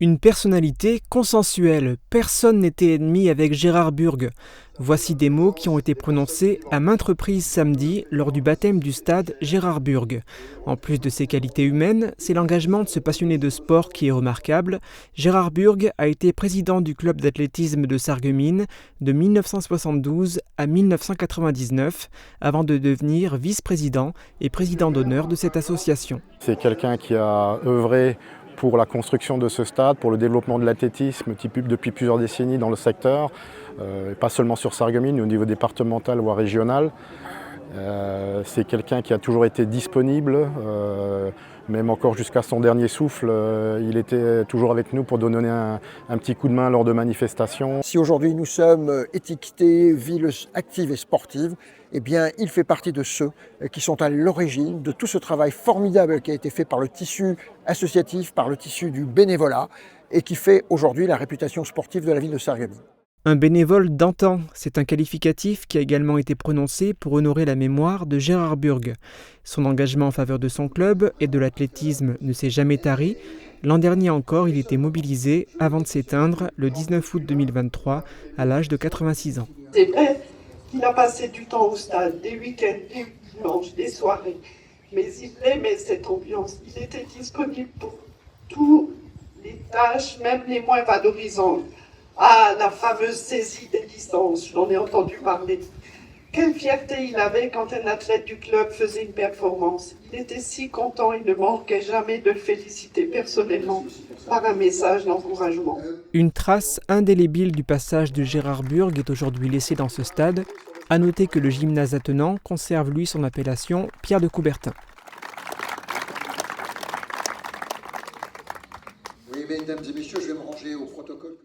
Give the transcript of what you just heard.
Une personnalité consensuelle, personne n'était ennemi avec Gérard Burgue. Voici des mots qui ont été prononcés à maintes reprises samedi lors du baptême du stade Gérard Burgue. En plus de ses qualités humaines, c'est l'engagement de ce passionné de sport qui est remarquable. Gérard Burgue a été président du club d'athlétisme de Sarreguemines de 1972 à 1999, avant de devenir vice-président et président d'honneur de cette association. C'est quelqu'un qui a œuvré pour la construction de ce stade, pour le développement de l'athlétisme depuis plusieurs décennies dans le secteur, pas seulement sur Sarreguemines, mais au niveau départemental ou régional. C'est quelqu'un qui a toujours été disponible, même encore jusqu'à son dernier souffle, il était toujours avec nous pour donner un petit coup de main lors de manifestations. Si aujourd'hui nous sommes étiquetés ville active et sportive, eh bien il fait partie de ceux qui sont à l'origine de tout ce travail formidable qui a été fait par le tissu associatif, par le tissu du bénévolat et qui fait aujourd'hui la réputation sportive de la ville de Sarreguemines. Un bénévole d'antan, c'est un qualificatif qui a également été prononcé pour honorer la mémoire de Gérard Burgue. Son engagement en faveur de son club et de l'athlétisme ne s'est jamais tari. L'an dernier encore, il était mobilisé avant de s'éteindre le 19 août 2023 à l'âge de 86 ans. C'est vrai qu'il a passé du temps au stade, des week-ends, des dimanches, des soirées, mais il aimait cette ambiance. Il était disponible pour toutes les tâches, même les moins valorisantes. Ah, la fameuse saisie des licences, j'en ai entendu parler. Quelle fierté il avait quand un athlète du club faisait une performance. Il était si content, il ne manquait jamais de le féliciter personnellement par un message d'encouragement. Une trace indélébile du passage de Gérard Burgue est aujourd'hui laissée dans ce stade. À noter que le gymnase attenant conserve lui son appellation Pierre de Coubertin. Oui, mesdames et messieurs, je vais me ranger au protocole.